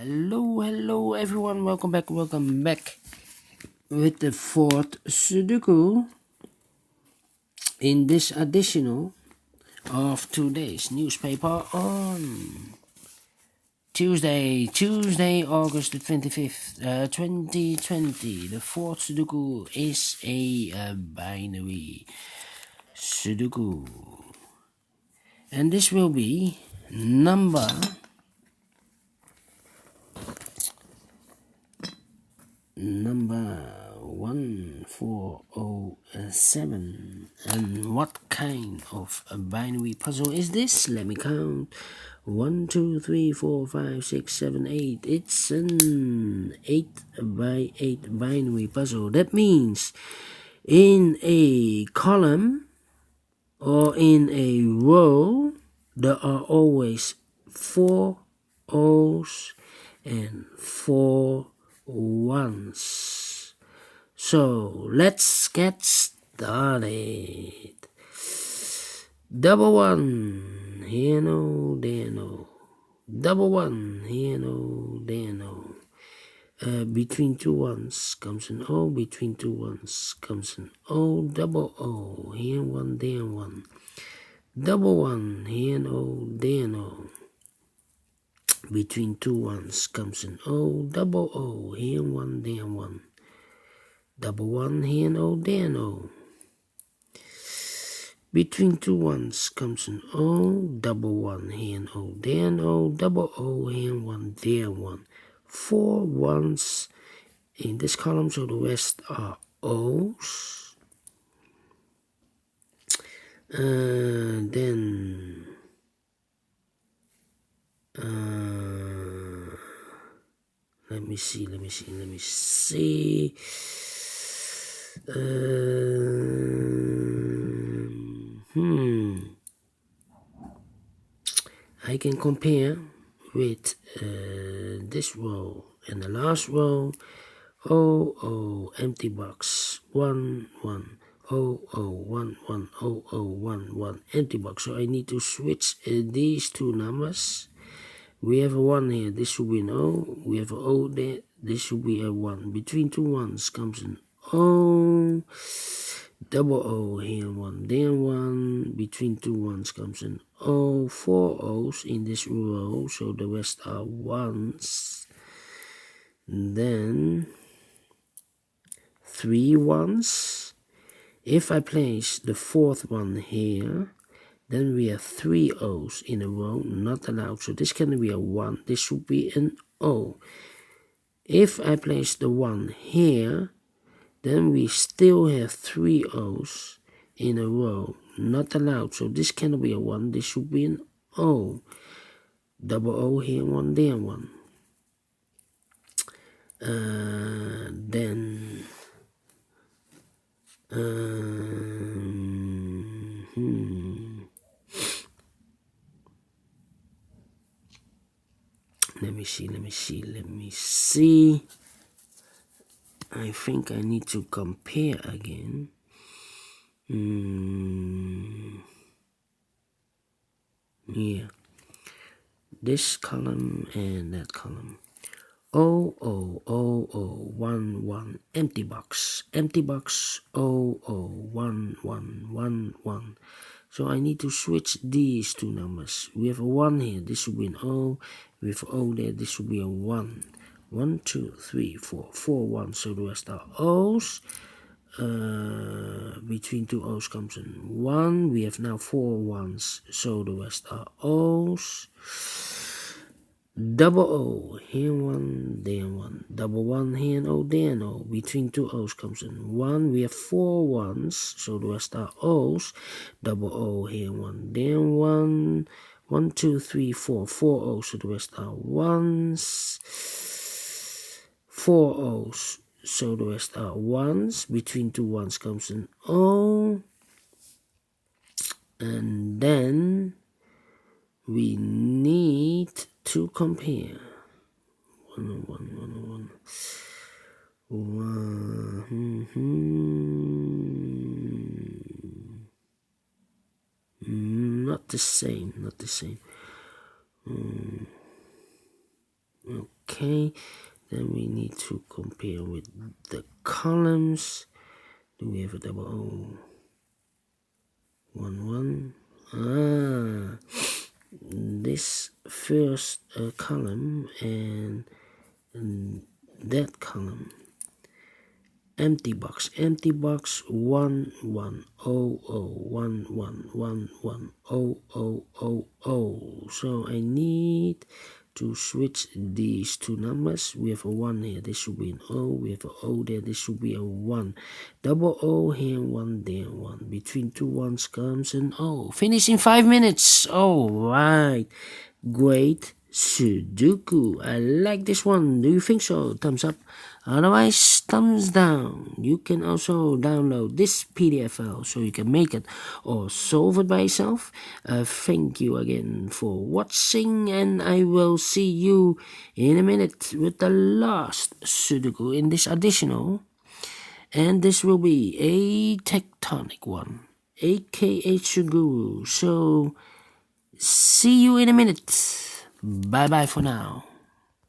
Hello everyone, welcome back with the fourth Sudoku in this edition of today's newspaper on Tuesday, August the 25th, 2020. The fourth Sudoku is a binary Sudoku, and this will be number 1407. And what kind of a binary puzzle is this? Let me count. 1, 2, 3, 4, 5, 6, 7, 8. It's an 8 by 8 binary puzzle. That means in a column or in a row there are always 4 O's and 4 1's. So let's get started. Double one, here no, there no. Double one, here no, there no. Between two ones comes an O, between two ones comes an O, double O, here one, there one. Double one, here no, there no. Between two ones comes an O, double O, here one, there one. Double one, here no, there no. Between two ones comes an O, double one, here no, there no. Double O, here one, there one. 4 ones in this column, so the rest are O's. Then let me see. I can compare with this row and the last row. O, empty box, 1, 1. O, 1, 1, O, 1, 1, empty box. So I need to switch these two numbers. We have a 1 here, this should be an O. We have an O there, this should be a 1. Between two ones comes an O. Double O, here 1, there 1. Between two ones comes an O. 4 O's in this row, so the rest are 1's. Then 3 ones. If I place the fourth one here, then we have 3 O's in a row, not allowed. So this can be a 1, this should be an O. If I place the 1 here, then we still have 3 O's in a row, not allowed. So this cannot be a 1, this should be an O. Double O here, 1 there, 1. Then let me see. I think I need to compare again. Yeah, this column and that column. O, 1, 1, empty box, O, 1, 1, 1, 1. So I need to switch these two numbers. We have a 1 here, this should be an O. We have an O there, this should be a 1. 1, 2, 3, 4, 4 1. So the rest are O's. Between two O's comes an 1. We have now 4 1's, so the rest are O's. Double O, here 1, there 1. Double 1, here no, there no. Between two O's comes an 1. We have 4 1's, so the rest are O's. Double O, here 1, there 1. 1, 2, 3, 4. 4 O's, so the rest are 1's. 4 O's, so the rest are 1's. Between two 1's comes an O. And then we need to compare. 1, 1, 1, 1. Not the same. Okay, then we need to compare with the columns. Do we have a double O? 1 1. This first column and that column. Empty box 1 1 0 0 1 1 1 1 0 0 0 0. So I need to switch these two numbers. We have a 1 here, this should be an O. We have a O there, this should be a 1. Double O here, 1 there, 1. Between two ones comes an O. Finish in 5 minutes. Alright. Great Sudoku. I like this one. Do you think so? Thumbs up. Otherwise, thumbs down. You can also download this PDF file so you can make it or solve it by yourself. Thank you again for watching, and I will see you in a minute with the last Sudoku in this additional. And this will be a tectonic one, aka Sudoku. So, see you in a minute. Bye bye for now.